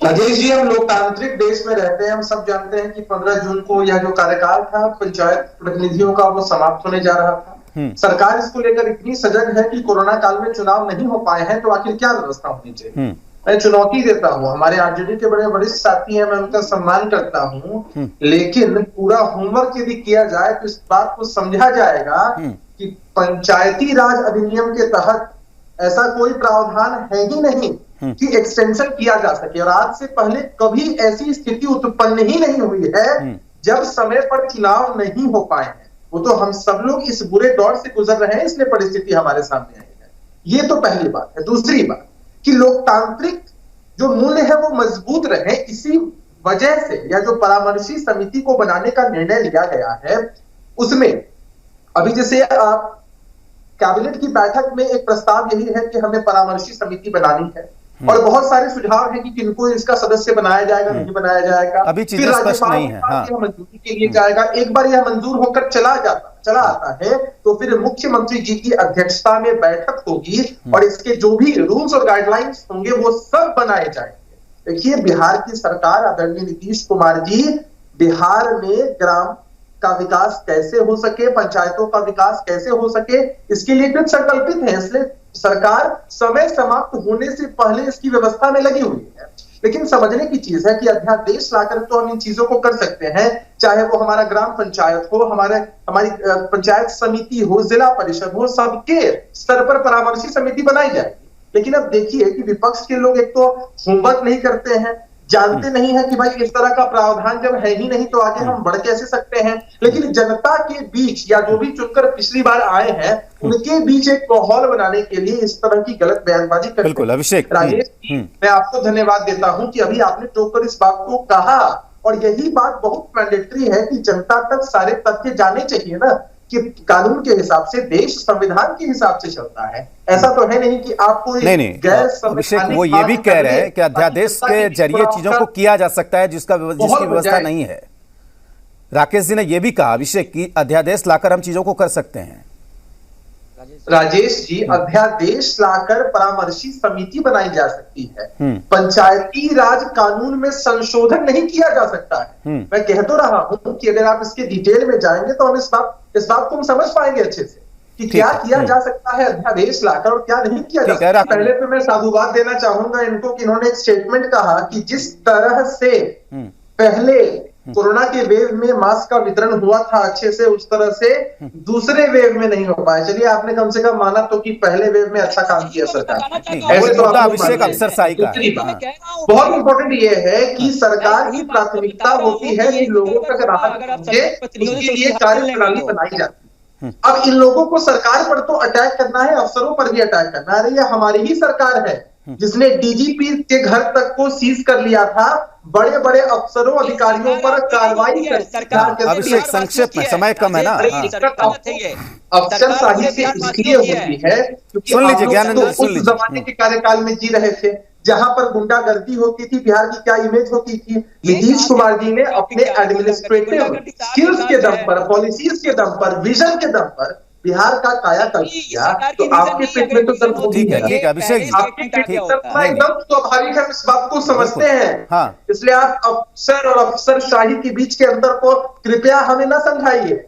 राजेश जी, हम लोकतांत्रिक देश में रहते हैं। हम सब जानते हैं कि 15 जून को यह जो कार्यकाल था पंचायत प्रतिनिधियों का, वो समाप्त होने जा रहा था। सरकार इसको लेकर इतनी सजग है कि कोरोना काल में चुनाव नहीं हो पाए हैं, तो आखिर क्या व्यवस्था होनी चाहिए। मैं चुनौती देता हूं, हमारे आरजेडी के बड़े वरिष्ठ साथी हैं, मैं उनका सम्मान करता हूं, लेकिन पूरा होमवर्क यदि किया जाए तो इस बात को समझा जाएगा कि पंचायती राज अधिनियम के तहत ऐसा कोई प्रावधान है ही नहीं कि एक्सटेंशन किया जा सके। और आज से पहले कभी ऐसी स्थिति उत्पन्न ही नहीं हुई है जब समय पर चुनाव नहीं हो पाए हैं। वो तो हम सब लोग इस बुरे दौर से गुजर रहे हैं, इसलिए परिस्थिति हमारे सामने आई है। ये तो पहली बात है। दूसरी बात कि लोकतांत्रिक जो मूल्य है वो मजबूत रहे, इसी वजह से या जो परामर्शी समिति को बनाने का निर्णय लिया गया है, उसमें अभी जैसे आप कैबिनेट की बैठक में एक प्रस्ताव यही है कि हमें परामर्शी समिति बनानी है, और बहुत सारे सुझाव हैं कि किनको इसका सदस्य बनाया जाएगा, नहीं बनाया जाएगा। अभी चीजें स्पष्ट नहीं है। हाँ। मंजूरी के लिए जाएगा। एक बार यह मंजूर होकर चला आता है तो फिर मुख्यमंत्री जी की अध्यक्षता में बैठक होगी और इसके जो भी रूल्स और गाइडलाइंस होंगे वो सब बनाए जाएंगे। देखिए, बिहार की सरकार, आदरणीय नीतीश कुमार जी, बिहार में ग्राम का विकास कैसे हो सके, पंचायतों का विकास कैसे हो सके, इसके लिए कृत संकल्पित है। इसलिए सरकार समय समाप्त होने से पहले इसकी व्यवस्था में लगी हुई है। लेकिन समझने की चीज है कि अध्यादेश लाकर तो हम इन चीजों को कर सकते हैं, चाहे वो हमारा ग्राम पंचायत हो, हमारी पंचायत समिति हो, जिला परिषद हो, सबके स्तर पर परामर्शी समिति बनाई जाएगी। लेकिन अब देखिए कि विपक्ष के लोग एक तो होमवर्क नहीं करते हैं, जानते नहीं है कि भाई इस तरह का प्रावधान जब है ही नहीं तो आगे हम बढ़ कैसे सकते हैं। लेकिन जनता के बीच या जो भी चुनकर पिछली बार आए हैं उनके बीच एक माहौल बनाने के लिए इस तरह की गलत बयानबाजी करते हैं। बिल्कुल अभिषेक, राजेश, मैं आपको धन्यवाद देता हूं कि अभी आपने टोककर इस बात को कहा, और यही बात बहुत मैंडेटरी है कि जनता तक सारे तथ्य जाने चाहिए ना, कि कानून के हिसाब से देश संविधान के हिसाब से चलता है। ऐसा तो है नहीं कि आपको नहीं अभिषेक, वो ये भी कह रहे हैं कि अध्यादेश के जरिए चीजों को किया जा सकता है जिसकी व्यवस्था नहीं है। राकेश जी ने यह भी कहा अभिषेक की अध्यादेश लाकर हम चीजों को कर सकते हैं। राजेश जी, अध्यादेश लाकर परामर्शी समिति बनाई जा सकती है, पंचायती राज कानून में संशोधन नहीं किया जा सकता है। मैं कह तो रहा हूं कि अगर आप इसके डिटेल में जाएंगे तो हम इस बात को हम समझ पाएंगे अच्छे से कि क्या किया जा सकता है अध्यादेश लाकर और क्या नहीं किया जा सकता। पहले तो मैं साधुवाद देना चाहूंगा इनको कि इन्होंने एक स्टेटमेंट कहा कि जिस तरह से पहले कोरोना के वेव में मास्क का वितरण हुआ था अच्छे से, उस तरह से दूसरे वेव में नहीं हो पाया। चलिए, आपने कम से कम माना तो कि पहले वेव में अच्छा काम किया सरकार। ऐसे तो अभिषेक अफसर शाही का बहुत इंपॉर्टेंट ये है कि सरकार की प्राथमिकता होती है कि लोगों तक राहत पहुंचे, उसके लिए कार्यप्रणाली बनाई जाती है। अब इन लोगों को सरकार पर तो अटैक करना है, अफसरों पर भी अटैक करना है। ये हमारी ही सरकार है जिसने डीजीपी के घर तक को सीज कर लिया था, बड़े बड़े अफसरों अधिकारियों पर कार्रवाई कर। अभिषेक, संक्षेप में, समय कम है ना। अफसरशाही से इसलिए होती है क्योंकि सुन लीजिए ज्ञानेंद्र, उस जमाने के कार्यकाल में जी रहे थे जहां पर गुंडागर्दी होती थी, बिहार की क्या इमेज होती थी। नीतीश कुमार जी ने अपने एडमिनिस्ट्रेटिव स्किल्स के दम पर, पॉलिसीज के दम पर, विजन के दम पर बिहार का कायाकल्प किया। तो आपके पेट में तो दर्द होगी। ठीक है अभिषेक, आपके पेट में दर्द एकदम स्वाभाविक है, इस बात को समझते हैं। इसलिए आप अफसर और अफसरशाही के बीच के अंतर को कृपया हमें न समझाइए।